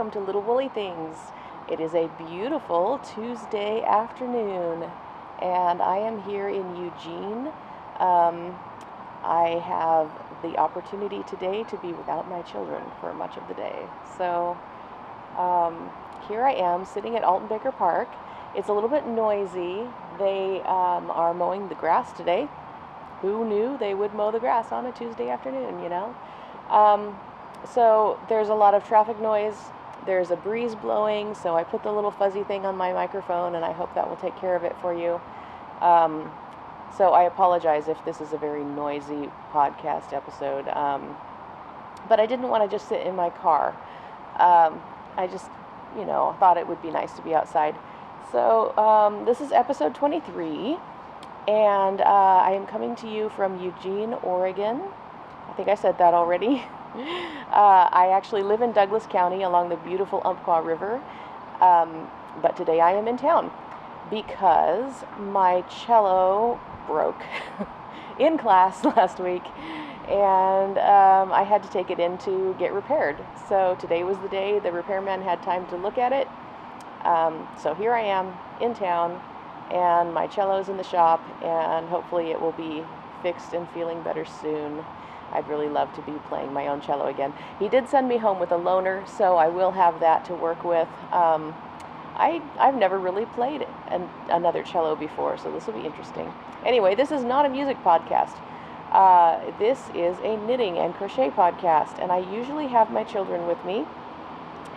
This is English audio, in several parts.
welcome to Little Woolly Things. It is a beautiful Tuesday afternoon, and I am here in Eugene. I have the opportunity today to be without my children for much of the day. So here I am sitting at Alton Baker Park. It's a little bit noisy. They are mowing the grass today. Who knew they would mow the grass on a Tuesday afternoon, you know? So there's a lot of traffic noise. There's a breeze blowing, so I put the little fuzzy thing on my microphone, and I hope that will take care of it for you. So I apologize if this is a very noisy podcast episode, but I didn't want to just sit in my car. I just, thought it would be nice to be outside. So this is episode 23, and I am coming to you from Eugene, Oregon. I think I said that already. I actually live in Douglas County along the beautiful Umpqua River, but today I am in town because my cello broke in class last week, and I had to take it in to get repaired. So today was the day the repairman had time to look at it. So here I am in town, and my cello's in the shop, and hopefully it will be fixed and feeling better soon. I'd really love to be playing my own cello again. He did send me home with a loaner, so I will have that to work with. I've never really played another cello before, so this will be interesting. Anyway, this is not a music podcast. This is a knitting and crochet podcast, and I usually have my children with me.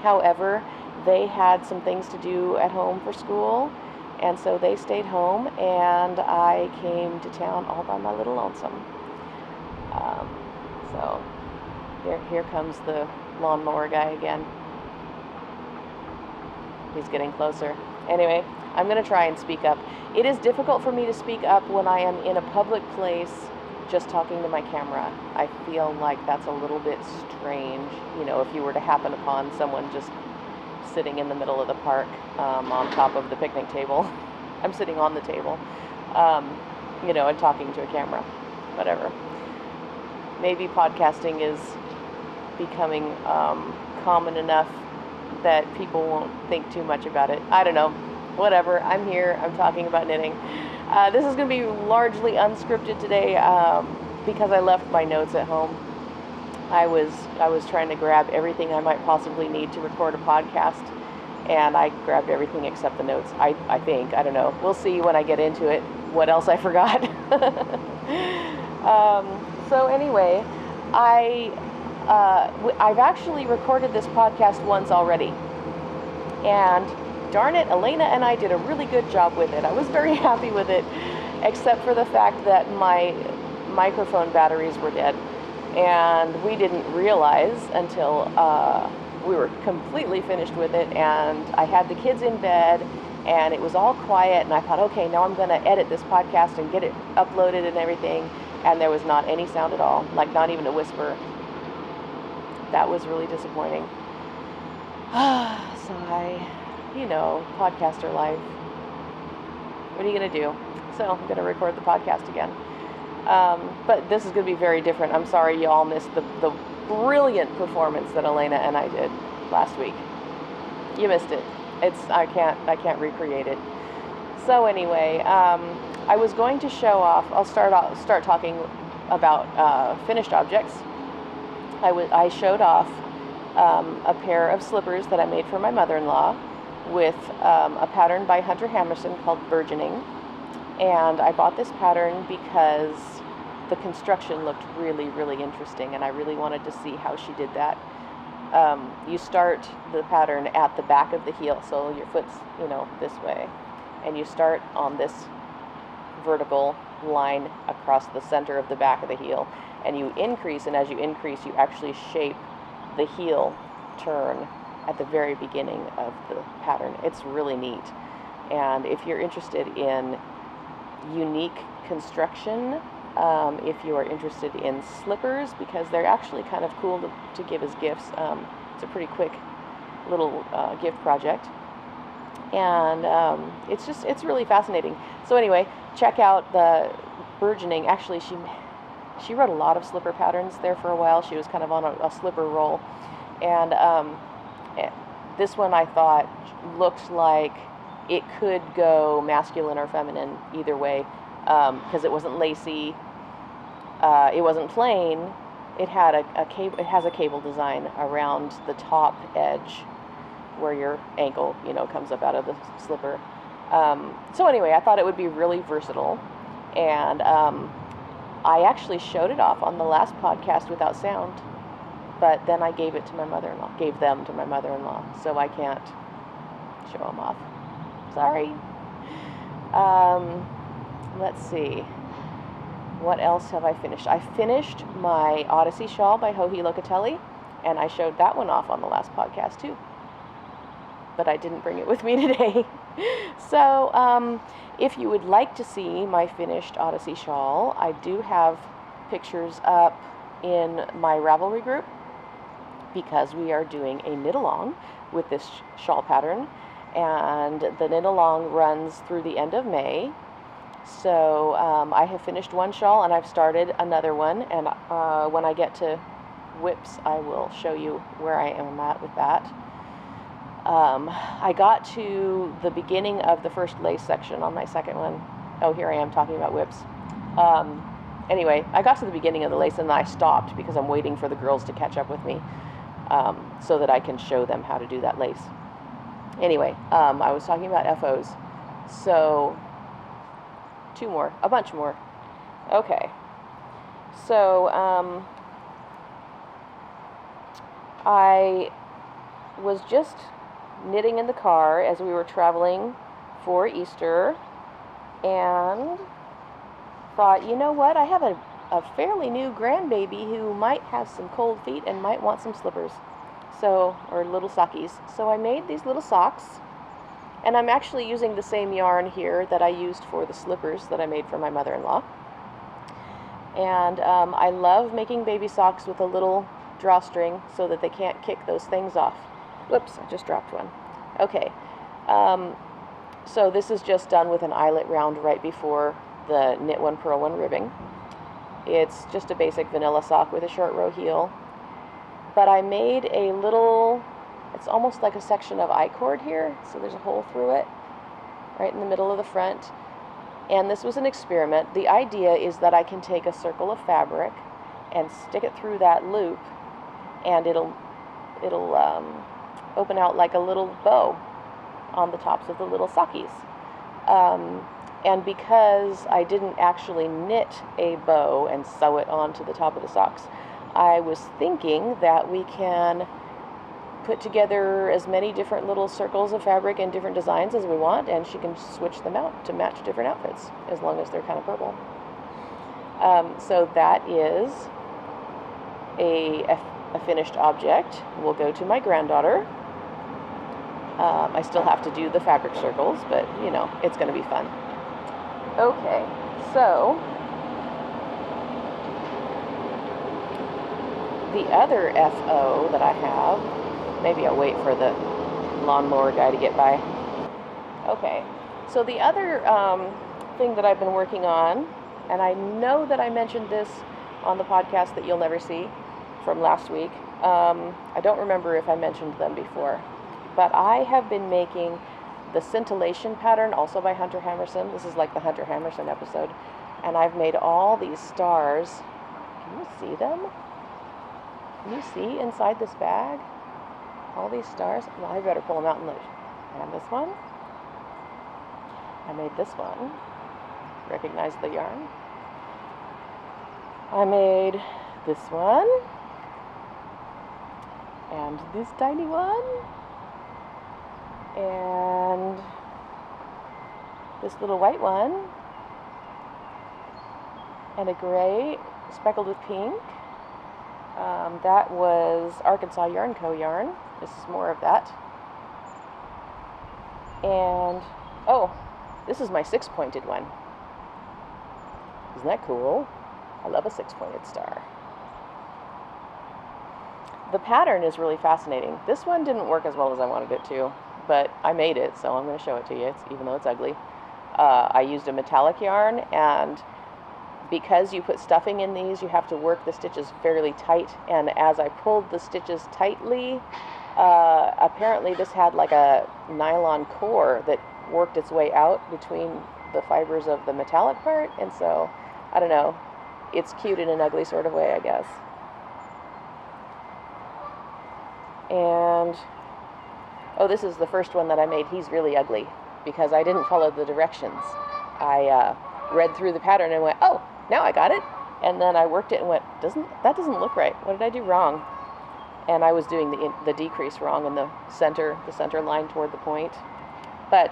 However, they had some things to do at home for school, and so they stayed home, and I came to town all by my little lonesome. So here comes the lawnmower guy again. He's getting closer. Anyway, I'm going to try and speak up. It is difficult for me to speak up when I am in a public place just talking to my camera. I feel like that's a little bit strange, if you were to happen upon someone just sitting in the middle of the park on top of the picnic table. I'm sitting on the table, and talking to a camera, whatever. Maybe podcasting is becoming common enough that people won't think too much about it. I don't know. Whatever. I'm here. I'm talking about knitting. This is going to be largely unscripted today because I left my notes at home. I was trying to grab everything I might possibly need to record a podcast, and I grabbed everything except the notes. I think. I don't know. We'll see when I get into it what else I forgot. So anyway, I've actually recorded this podcast once already, and darn it, Elena and I did a really good job with it. I was very happy with it, except for the fact that my microphone batteries were dead, and we didn't realize until we were completely finished with it, and I had the kids in bed, and it was all quiet, and I thought, okay, now I'm going to edit this podcast and get it uploaded and everything. And there was not any sound at all, like not even a whisper. That was really disappointing. So podcaster life. What are you going to do? So I'm going to record the podcast again. But this is going to be very different. I'm sorry you all missed the brilliant performance that Elena and I did last week. You missed it. I can't recreate it. So anyway, I was going to show off. I'll start talking about finished objects. I showed off a pair of slippers that I made for my mother-in-law with a pattern by Hunter Hammerson called Burgeoning. And I bought this pattern because the construction looked really, really interesting, and I really wanted to see how she did that. You start the pattern at the back of the heel, so your foot's this way, and you start on this vertical line across the center of the back of the heel, and you increase, and as you increase you actually shape the heel turn at the very beginning of the pattern. It's really neat, and if you're interested in unique construction, if you are interested in slippers, because they're actually kind of cool to give as gifts, it's a pretty quick little gift project, and it's really fascinating. So anyway, check out the Burgeoning. Actually, she wrote a lot of slipper patterns there for a while. She was kind of on a slipper roll, and this one I thought looked like it could go masculine or feminine either way, because it wasn't lacy, it wasn't plain. It had a cable. It has a cable design around the top edge, where your ankle, comes up out of the slipper. So anyway, I thought it would be really versatile, and I actually showed it off on the last podcast without sound, but then I gave them to my mother-in-law, so I can't show them off. Sorry. Let's see. What else have I finished? I finished my Odyssey shawl by Joji Locatelli, and I showed that one off on the last podcast too. But I didn't bring it with me today. So, if you would like to see my finished Odyssey shawl, I do have pictures up in my Ravelry group, because we are doing a knit-along with this shawl pattern, and the knit-along runs through the end of May. So I have finished one shawl and I've started another one, and when I get to whips I will show you where I am at with that. I got to the beginning of the first lace section on my second one. Oh, here I am talking about whips. Anyway, I got to the beginning of the lace and then I stopped because I'm waiting for the girls to catch up with me, so that I can show them how to do that lace. Anyway, I was talking about FOs. So a bunch more. Okay. So, I was just knitting in the car as we were traveling for Easter, and thought, you know what, I have a fairly new grandbaby who might have some cold feet and might want some slippers, or little sockies. So I made these little socks. And I'm actually using the same yarn here that I used for the slippers that I made for my mother-in-law. And I love making baby socks with a little drawstring so that they can't kick those things off. Whoops, I just dropped one. Okay, so this is just done with an eyelet round right before the knit one, purl one ribbing. It's just a basic vanilla sock with a short row heel. But I made a little, it's almost like a section of I-cord here, so there's a hole through it, right in the middle of the front. And this was an experiment. The idea is that I can take a circle of fabric and stick it through that loop, and it'll open out like a little bow on the tops of the little sockies. And because I didn't actually knit a bow and sew it onto the top of the socks, I was thinking that we can put together as many different little circles of fabric and different designs as we want, and she can switch them out to match different outfits, as long as they're kind of purple. So that is a finished object. Will go to my granddaughter. I still have to do the fabric circles, but it's going to be fun. Okay, so the other FO that I have, maybe I'll wait for the lawnmower guy to get by. Okay, so the other thing that I've been working on, and I know that I mentioned this on the podcast that you'll never see from last week. I don't remember if I mentioned them before, but I have been making the scintillation pattern, also by Hunter Hammerson. This is like the Hunter Hammerson episode, and I've made all these stars. Can you see them? Can you see inside this bag? All these stars? Well, I better pull them out and look. And this one. I made this one. Recognize the yarn? I made this one. And this tiny one. And this little white one. And a gray speckled with pink. That was Arkansas Yarn Co. yarn. This is more of that. And, oh, this is my 6-pointed one. Isn't that cool? I love a 6-pointed star. The pattern is really fascinating. This one didn't work as well as I wanted it to, but I made it, so I'm going to show it to you, even though it's ugly. I used a metallic yarn, and because you put stuffing in these, you have to work the stitches fairly tight, and as I pulled the stitches tightly, Apparently this had like a nylon core that worked its way out between the fibers of the metallic part, and so, I don't know, it's cute in an ugly sort of way, I guess. And, oh, this is the first one that I made. He's really ugly because I didn't follow the directions. I read through the pattern and went, oh, now I got it. And then I worked it and went, that doesn't look right. What did I do wrong? And I was doing the decrease wrong in the center line toward the point. But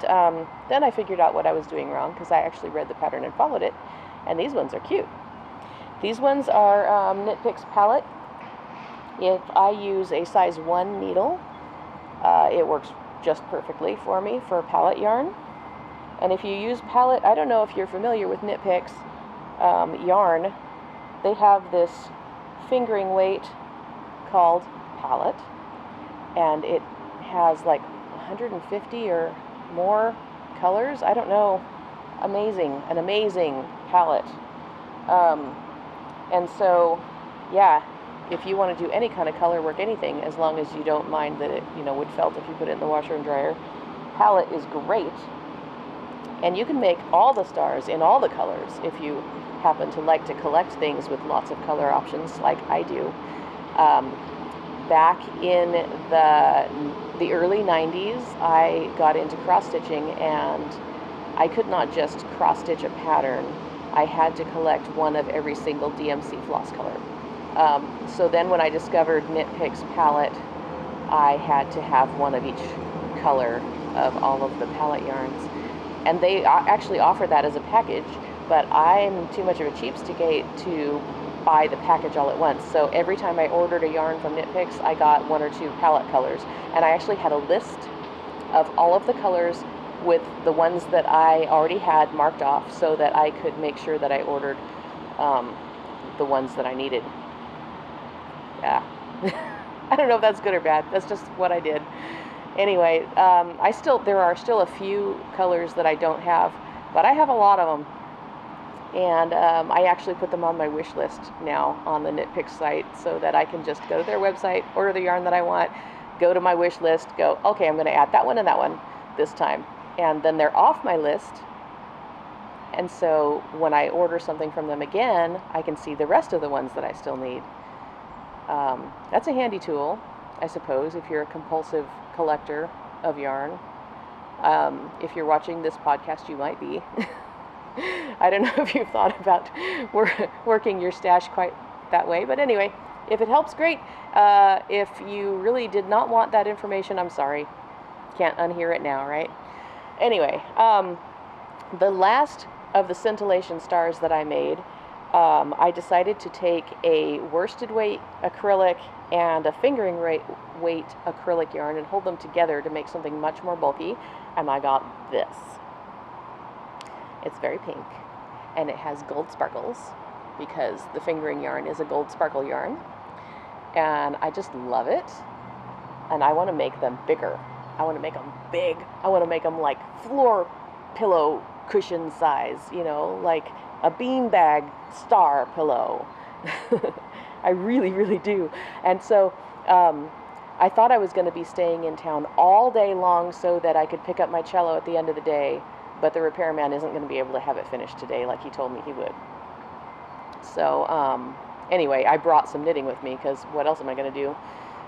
then I figured out what I was doing wrong because I actually read the pattern and followed it. And these ones are cute. These ones are Knit Picks palette. If I use a size 1 needle, it works just perfectly for me for palette yarn. And if you use palette, I don't know if you're familiar with Knit Picks yarn, they have this fingering weight called palette, and it has like 150 or more colors. I don't know. An amazing palette. And so, yeah, if you want to do any kind of color work, anything, as long as you don't mind that it, would felt if you put it in the washer and dryer, palette is great. And you can make all the stars in all the colors if you happen to like to collect things with lots of color options like I do. Back in the early 90s, I got into cross-stitching, and I could not just cross-stitch a pattern. I had to collect one of every single DMC floss color. So then when I discovered Knit Picks palette, I had to have one of each color of all of the palette yarns. And they actually offer that as a package, but I'm too much of a cheapskate to buy the package all at once. So every time I ordered a yarn from Knit Picks, I got 1 or 2 palette colors. And I actually had a list of all of the colors with the ones that I already had marked off so that I could make sure that I ordered the ones that I needed. Yeah. I don't know if that's good or bad. That's just what I did. Anyway, there are still a few colors that I don't have, but I have a lot of them. And I actually put them on my wish list now on the Knit Picks site so that I can just go to their website, order the yarn that I want, go to my wish list, go, okay, I'm going to add that one and that one this time. And then they're off my list. And so when I order something from them again, I can see the rest of the ones that I still need. That's a handy tool, I suppose, if you're a compulsive collector of yarn. If you're watching this podcast, you might be. I don't know if you've thought about working your stash quite that way, but anyway, if it helps, great. If you really did not want that information, I'm sorry. Can't unhear it now, right? Anyway, the last of the scintillation stars that I made, I decided to take a worsted weight acrylic and a fingering weight acrylic yarn and hold them together to make something much more bulky, and I got this. It's very pink, and it has gold sparkles because the fingering yarn is a gold sparkle yarn, and I just love it, and I want to make them bigger. I want to make them big. I want to make them like floor pillow cushion size, like a beanbag star pillow. I really, really do. And so I thought I was going to be staying in town all day long so that I could pick up my cello at the end of the day, but the repairman isn't going to be able to have it finished today like he told me he would. So anyway, I brought some knitting with me because what else am I going to do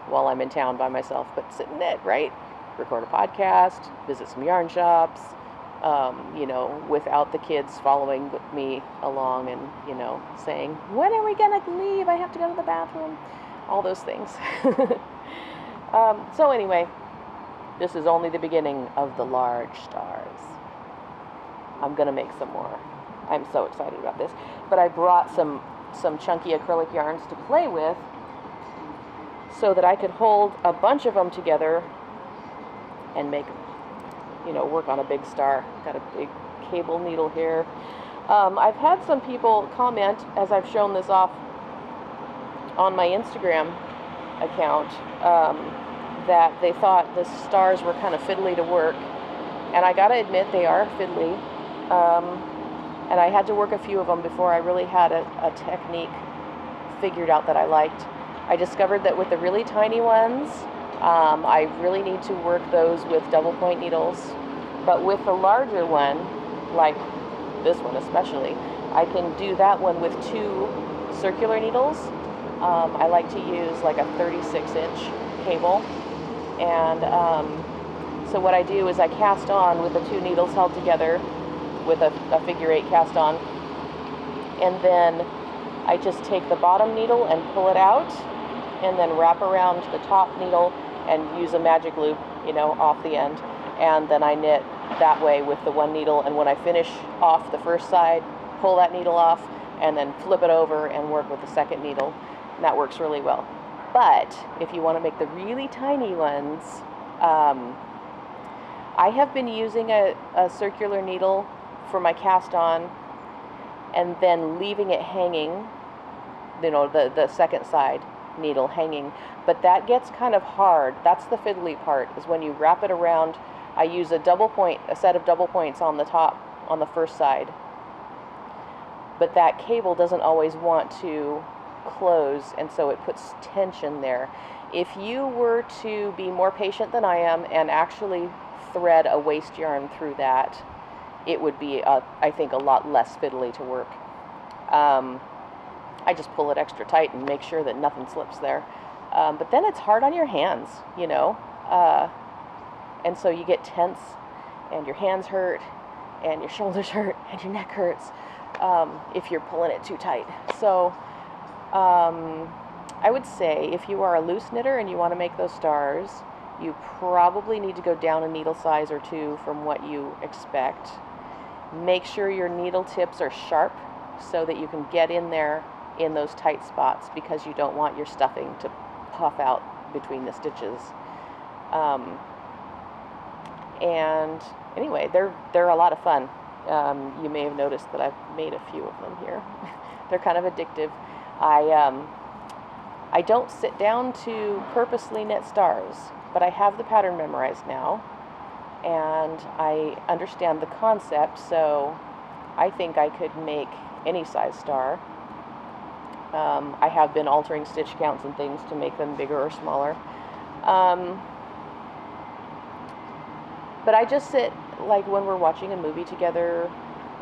while I'm in town by myself but sit and knit, right? Record a podcast, visit some yarn shops, without the kids following me along and, saying, when are we going to leave? I have to go to the bathroom. All those things. So anyway, this is only the beginning of the large stars. I'm going to make some more. I'm so excited about this. But I brought some chunky acrylic yarns to play with so that I could hold a bunch of them together and make, work on a big star. Got a big cable needle here. I've had some people comment as I've shown this off on my Instagram account that they thought the stars were kind of fiddly to work, and I gotta admit they are fiddly, and I had to work a few of them before I really had a technique figured out that I liked. I discovered that with the really tiny ones, I really need to work those with double point needles, but with the larger one, like this one especially, I can do that one with 2 circular needles. I like to use like a 36-inch cable, and so what I do is I cast on with the 2 needles held together with a figure 8 cast on, and then I just take the bottom needle and pull it out, and then wrap around the top needle and use a magic loop, off the end, and then I knit that way with the 1 needle, and when I finish off the first side, pull that needle off, and then flip it over and work with the second needle, and that works really well. But if you want to make the really tiny ones, I have been using a circular needle for my cast on, and then leaving it hanging, the second side needle hanging, but that gets kind of hard. That's the fiddly part, is when you wrap it around. I use a set of double points on the top, on the first side, but that cable doesn't always want to close, and so it puts tension there. If you were to be more patient than I am and actually thread a waste yarn through that, it would be, I think, a lot less fiddly to work. I just pull it extra tight and make sure that nothing slips there. But then it's hard on your hands, and so you get tense, and your hands hurt, and your shoulders hurt, and your neck hurts if you're pulling it too tight. So I would say if you are a loose knitter and you want to make those stars, you probably need to go down a needle size or 2 from what you expect. Make sure your needle tips are sharp so that you can get in there in those tight spots, because you don't want your stuffing to puff out between the stitches. And anyway, they're a lot of fun. You may have noticed that I've made a few of them here. They're kind of addictive. I don't sit down to purposely knit stars, but I have the pattern memorized now, and I understand the concept, so I think I could make any size star. I have been altering stitch counts and things to make them bigger or smaller. But I just sit, like when we're watching a movie together,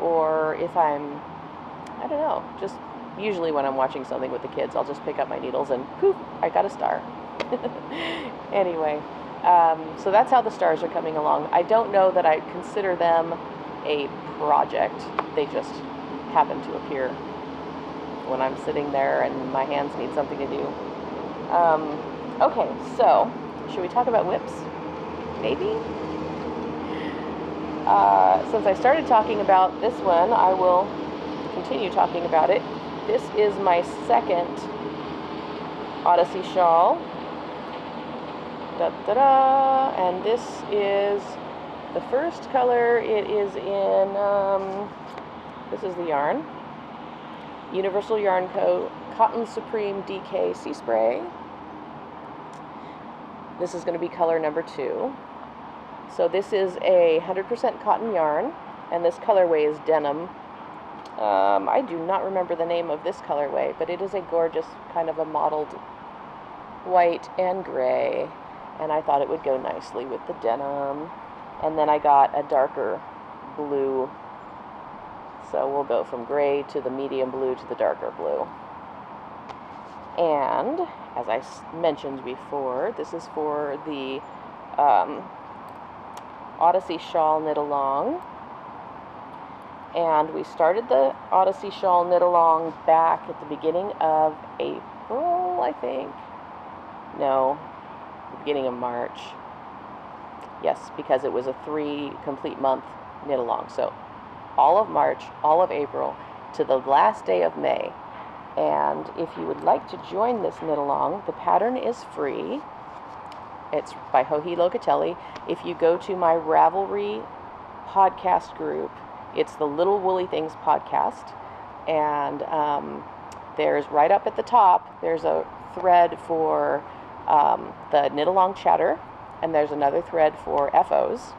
or if I don't know, just usually when I'm watching something with the kids, I'll just pick up my needles and poof, I got a star. Anyway, so that's how the stars are coming along. I don't know that I consider them a project. They just happen to appear when I'm sitting there and my hands need something to do. Okay, so should we talk about whips? Maybe? Since I started talking about this one, I will continue talking about it. This is my second Odyssey shawl. Da-da-da! And this is the first color. It is in, this is the yarn. Universal Yarn Co. Cotton Supreme DK Sea Spray. This is going to be color number 2. So this is a 100% cotton yarn, and this colorway is denim. I do not remember the name of this colorway, but it is a gorgeous kind of a mottled white and gray, and I thought it would go nicely with the denim. And then I got a darker blue, so we'll go from gray to the medium blue to the darker blue. And as I mentioned before, this is for the Odyssey shawl knit along, and we started the Odyssey shawl knit along back at the beginning of April, I think. No, the beginning of March. Yes, because it was a 3 complete month knit along. So all of March, all of April, to the last day of May. And if you would like to join this knit along, the pattern is free. It's by Joji Locatelli. If you go to my Ravelry podcast group, it's the Little Woolly Things podcast, and there's right up at the top, there's a thread for the knit along chatter, and there's another thread for FOs,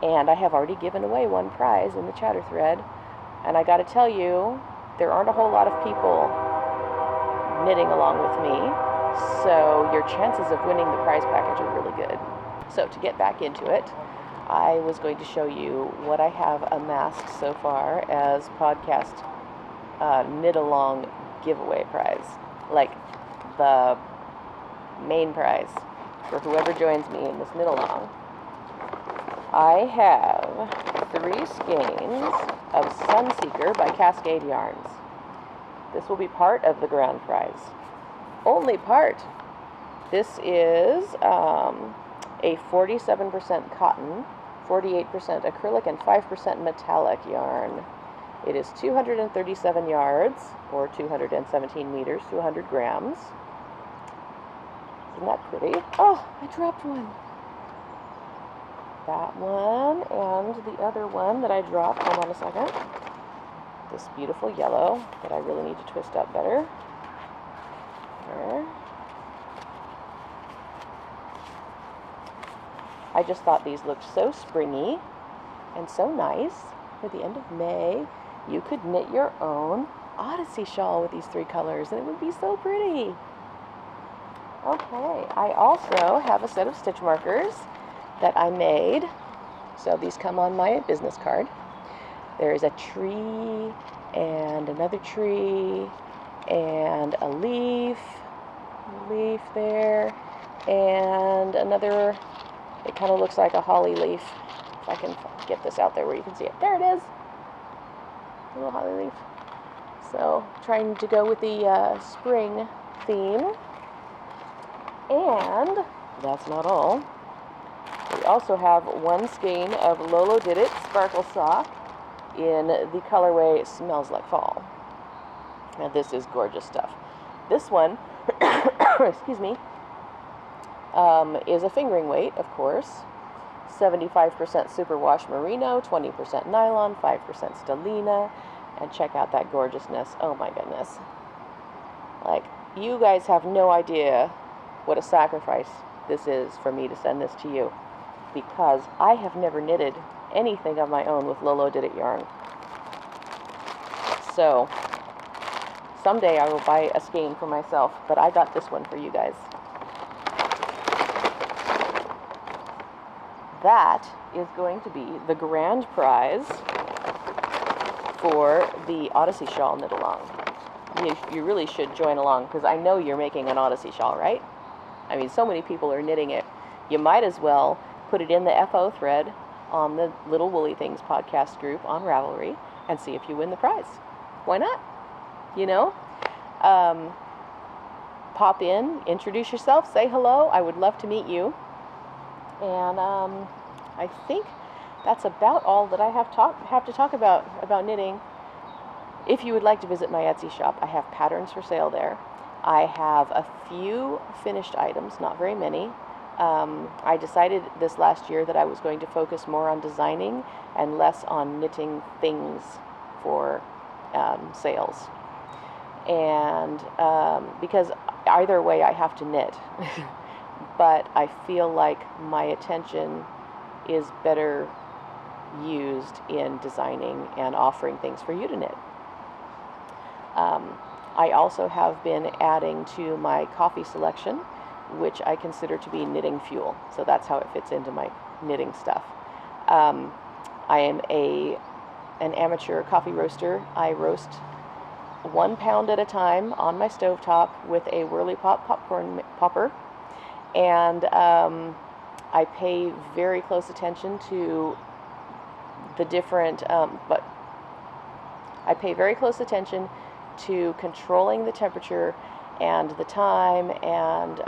and I have already given away one prize in the chatter thread, and I gotta tell you, there aren't a whole lot of people knitting along with me, So your chances of winning the prize package are really good. So to get back into it, I was going to show you what I have amassed so far as podcast knit-along giveaway prize. Like the main prize for whoever joins me in this knit-along. I have 3 skeins of Sunseeker by Cascade Yarns. This will be part of the grand prize. Only part. This is a 47% cotton, 48% acrylic, and 5% metallic yarn. It is 237 yards, or 217 meters to 100 grams. Isn't that pretty? Oh, I dropped one. That one, and the other one that I dropped, hold on a second. This beautiful yellow that I really need to twist up better. There. I just thought these looked so springy and so nice for the end of May. You could knit your own Odyssey shawl with these 3 colors, and it would be so pretty. Okay, I also have a set of stitch markers that I made. So these come on my business card. There's a tree and another tree and a leaf there, and another, it kind of looks like a holly leaf. If I can get this out there where you can see it. There it is. A little holly leaf. So trying to go with the spring theme. And that's not all. We also have 1 skein of Lolo Did It Sparkle Sock in the colorway Smells Like Fall. Now this is gorgeous stuff. This one, excuse me, is a fingering weight, of course. 75% superwash merino, 20% nylon, 5% stellina, and check out that gorgeousness. Oh my goodness. Like, you guys have no idea what a sacrifice this is for me to send this to you, because I have never knitted anything of my own with Lolo Did It yarn. So someday I will buy a skein for myself, but I got this one for you guys. That is going to be the grand prize for the Odyssey shawl knit along. You really should join along, because I know you're making an Odyssey shawl, right? I mean, so many people are knitting it. You might as well put it in the FO thread on the Little Woolly Things podcast group on Ravelry and see if you win the prize. Why not? You know? Pop in, introduce yourself, say hello. I would love to meet you. And I think that's about all that I have to talk about knitting. If you would like to visit my Etsy shop, I have patterns for sale there. I have a few finished items, not very many. I decided this last year that I was going to focus more on designing and less on knitting things for sales. And because either way I have to knit, but I feel like my attention is better used in designing and offering things for you to knit. I also have been adding to my coffee selection, which I consider to be knitting fuel. So that's how it fits into my knitting stuff. I am an amateur coffee roaster. I roast 1 pound at a time on my stovetop with a Whirly Pop popcorn popper. And I pay very close attention to the different, but I pay very close attention to controlling the temperature and the time, and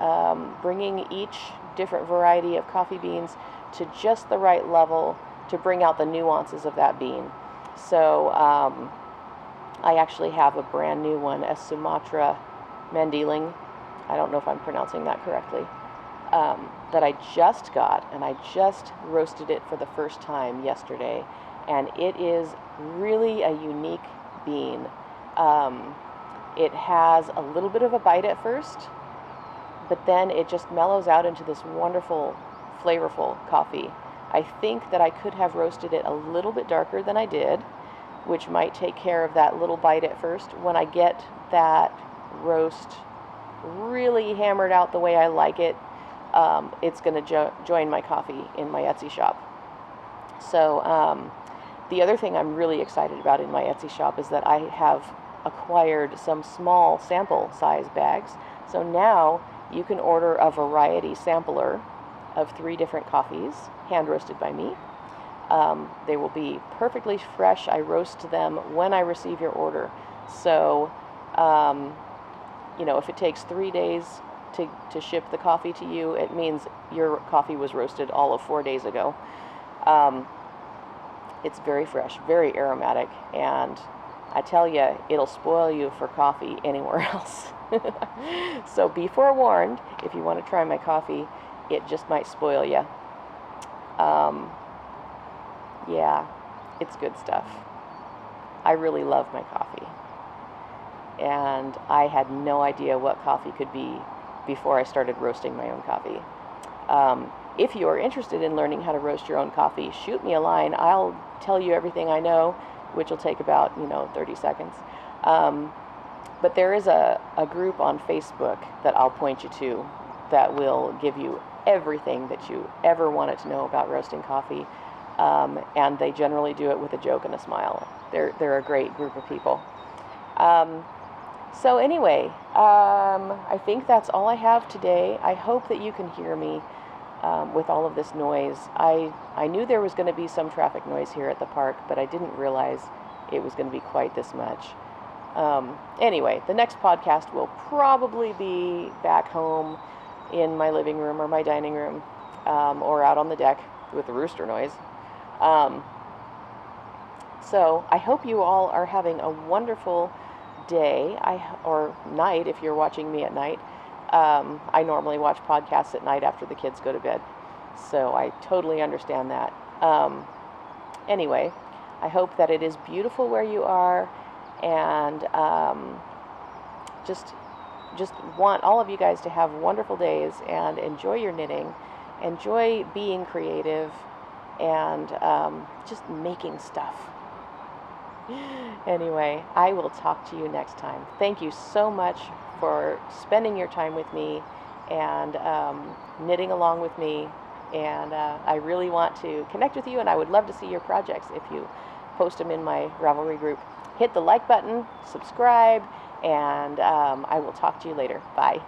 bringing each different variety of coffee beans to just the right level to bring out the nuances of that bean. So I actually have a brand new one, a Sumatra Mandheling. I don't know if I'm pronouncing that correctly. That I just got, and I just roasted it for the first time yesterday, and it is really a unique bean. It has a little bit of a bite at first, but then it just mellows out into this wonderful, flavorful coffee. I think that I could have roasted it a little bit darker than I did, which might take care of that little bite at first. When I get that roast really hammered out the way I like it, it's going to join my coffee in my Etsy shop. So the other thing I'm really excited about in my Etsy shop is that I have acquired some small sample size bags. So now you can order a variety sampler of 3 different coffees, hand roasted by me. They will be perfectly fresh. I roast them when I receive your order. So, if it takes 3 days to ship the coffee to you, it means your coffee was roasted all of 4 days ago. It's very fresh, very aromatic, and I tell you, it'll spoil you for coffee anywhere else. So be forewarned, if you want to try my coffee, it just might spoil you. Yeah, it's good stuff. I really love my coffee. And I had no idea what coffee could be before I started roasting my own coffee. If you are interested in learning how to roast your own coffee, shoot me a line. I'll tell you everything I know, which will take about 30 seconds. But there is a group on Facebook that I'll point you to that will give you everything that you ever wanted to know about roasting coffee. And they generally do it with a joke and a smile. They're a great group of people. So anyway, I think that's all I have today. I hope that you can hear me with all of this noise. I knew there was going to be some traffic noise here at the park, but I didn't realize it was going to be quite this much. Anyway, the next podcast will probably be back home in my living room or my dining room, or out on the deck with the rooster noise. So I hope you all are having a wonderful day, or night if you're watching me at night. I normally watch podcasts at night after the kids go to bed, so I totally understand that. Anyway, I hope that it is beautiful where you are, and just want all of you guys to have wonderful days and enjoy your knitting, enjoy being creative, and just making stuff. Anyway, I will talk to you next time. Thank you so much for spending your time with me and knitting along with me. And I really want to connect with you, and I would love to see your projects if you post them in my Ravelry group. Hit the like button, subscribe, and I will talk to you later. Bye.